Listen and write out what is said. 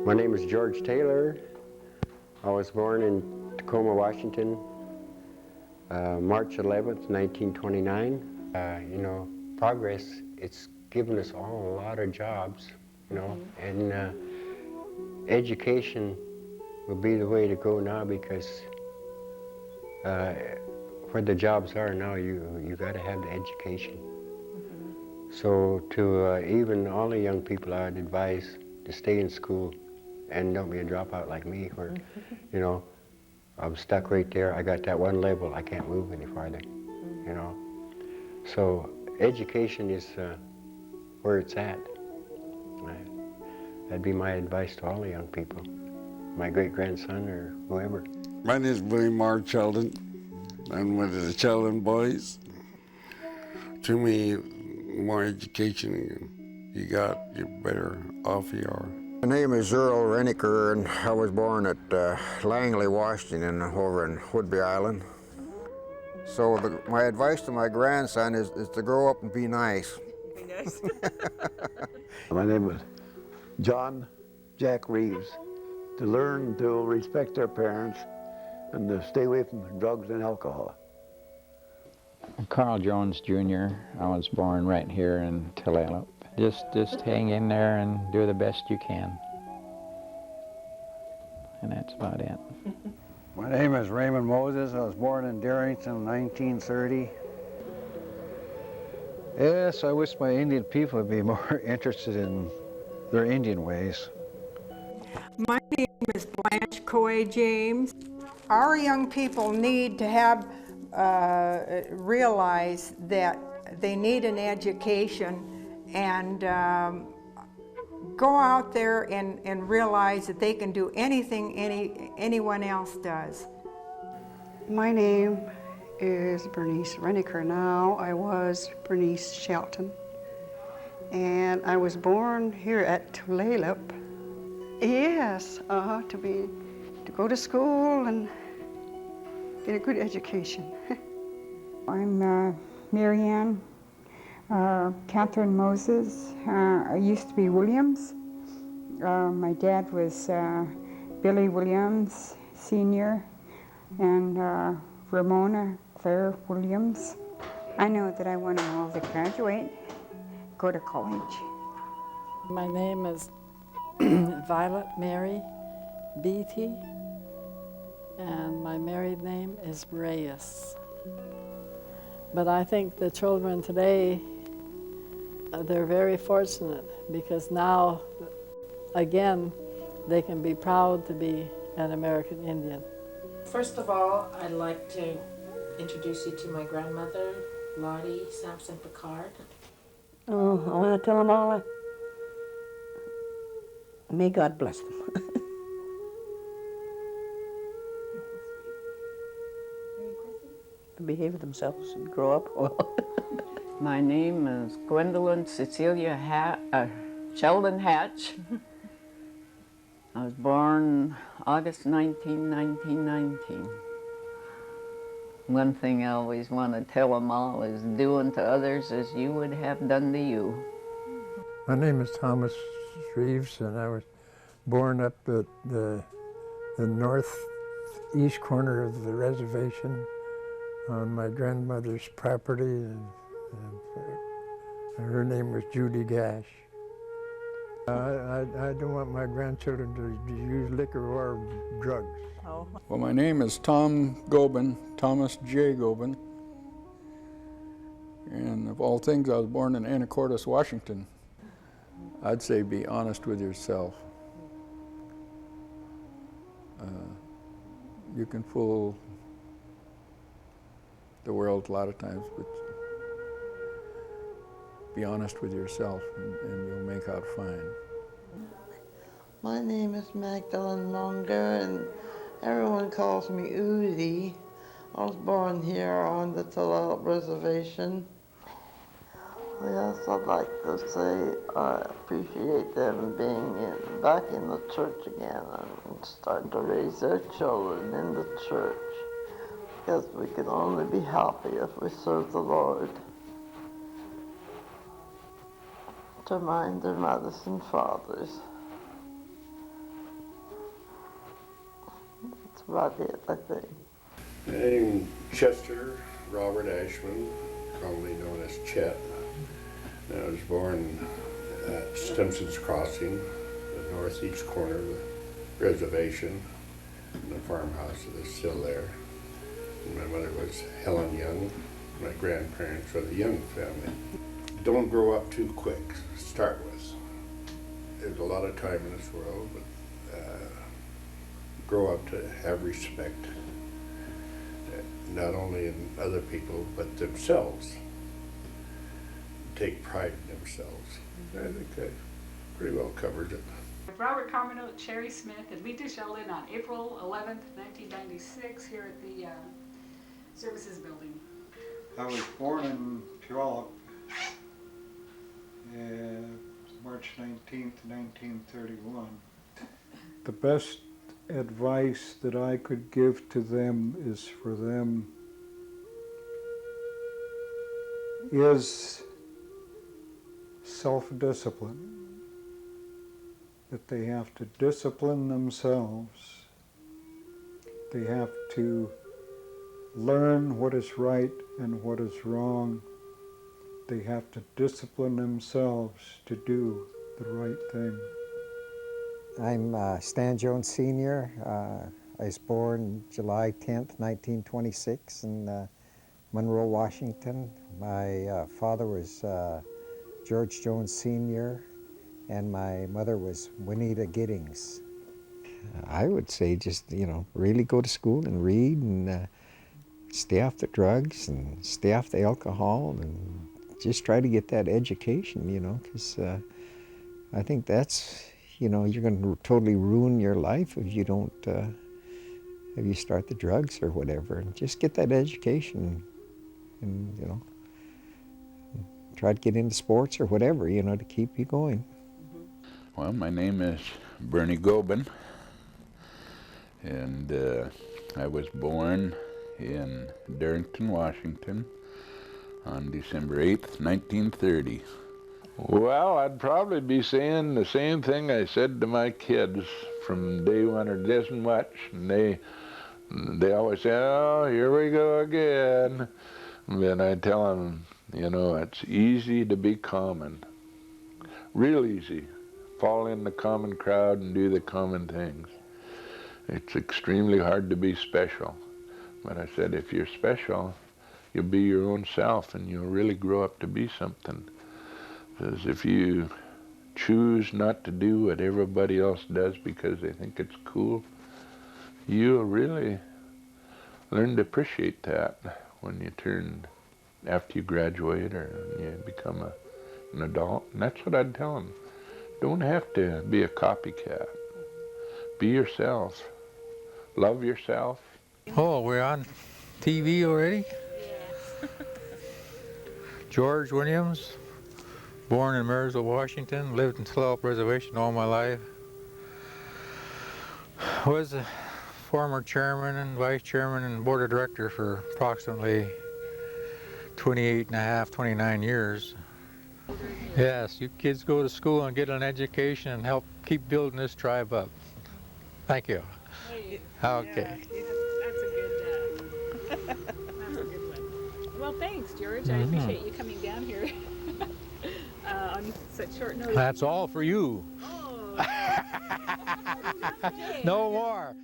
My name is George Taylor. I was born in Tacoma, Washington, March 11th, 1929. Progress, it's given us all a lot of jobs, and education will be the way to go now because where the jobs are now, you got to have the education. So to even all the young people, I would advise to stay in school and don't be a dropout like me where, I'm stuck right there. I got that one level. I can't move any farther, So education is where it's at. That'd be my advice to all the young people, my great-grandson or whoever. My name is William R. Sheldon. I'm one of the Sheldon boys. To me, more education you got, the better off you are. My name is Earl Reniker, and I was born at Langley, Washington, over in Whidbey Island. So my advice to my grandson is to grow up and be nice. Be nice. My name is John Jack Reeves. To learn to respect their parents and to stay away from drugs and alcohol. Carl Jones Jr. I was born right here in Tulalip. Just hang in there and do the best you can. And that's about it. My name is Raymond Moses. I was born in Darrington in 1930. Yes, I wish my Indian people would be more interested in their Indian ways. My name is Blanche Coy James. Our young people need to have realize that they need an education and go out there and realize that they can do anything anyone else does. My name is Bernice Reniker now. I was Bernice Shelton. And I was born here at Tulalip. Yes, to go to school and get a good education. I'm Marianne Catherine Moses. I used to be Williams. My dad was Billy Williams Sr. and Ramona Claire Williams. I know that I want them all to graduate, go to college. My name is Violet Mary Beatty, and my married name is Reyes. But I think the children today, they're very fortunate because now, again, they can be proud to be an American Indian. First of all, I'd like to introduce you to my grandmother, Lottie Sampson Picard. Oh, I want to tell them all, may God bless them. Behave themselves and grow up well. My name is Gwendolyn Cecilia Sheldon Hatch. I was born August 19, 1919. One thing I always want to tell them all is do unto others as you would have done to you. My name is Thomas Reeves, and I was born up at the northeast corner of the reservation on my grandmother's property, and her name was Judy Gash. I don't want my grandchildren to use liquor or drugs. Oh. Well, my name is Tom Gobin, Thomas J. Gobin, and of all things, I was born in Anacortes, Washington. I'd say be honest with yourself. You can fool the world a lot of times, but be honest with yourself and you'll make out fine. My name is Magdalene Longer and everyone calls me Udi. I was born here on the Tulalip Reservation. Yes, I'd like to say I appreciate them being back in the church again and starting to raise their children in the church. Because we can only be happy if we serve the Lord. To mind their mothers and fathers. about it, I think. I'm Chester Robert Ashman, commonly known as Chet. I was born at Stimson's Crossing, the northeast corner of the reservation, and the farmhouse that is still there. And my mother was Helen Young. My grandparents were the Young family. Don't grow up too quick, to start with. There's a lot of time in this world, but grow up to have respect, not only in other people, but themselves. Take pride in themselves. I think that pretty well covers it. Robert Carmino, Cherry Smith, and Lita Sheldon on April 11th, 1996, here at the Services Building. I was born in Tulalip, March 19th, 1931. The best advice that I could give to them is for them is self-discipline. That they have to discipline themselves. They have to learn what is right and what is wrong. They have to discipline themselves to do the right thing. I'm Stan Jones Sr. I was born July 10th, 1926 in Monroe, Washington. My father was George Jones Sr. and my mother was Juanita Giddings. I would say just, really go to school and read and stay off the drugs and stay off the alcohol and just try to get that education, because I think that's, you're going to totally ruin your life if you don't, if you start the drugs or whatever. And just get that education and try to get into sports or whatever, to keep you going. Well, my name is Bernie Gobin, and I was born in Darrington, Washington on December 8th, 1930. Well, I'd probably be saying the same thing I said to my kids from day one, or this much, and they always say, oh, here we go again. And I tell them, it's easy to be common, real easy. Fall in the common crowd and do the common things. It's extremely hard to be special. But I said, if you're special, you'll be your own self and you'll really grow up to be something. Because if you choose not to do what everybody else does because they think it's cool, you'll really learn to appreciate that when you turn, after you graduate or you become an adult. And that's what I'd tell them. Don't have to be a copycat. Be yourself. Love yourself. Oh, we're on TV already? Yeah. George Williams, born in Marysville, Washington, lived in Tulalip Reservation all my life. Was a former chairman and vice chairman and board of director for approximately 29 years. Yes, you kids go to school and get an education and help keep building this tribe up. Thank you. Hey, Okay. Yeah, that's a good one. Well, thanks, George. I appreciate you coming down here on such short notice. That's all for you. Oh. No more.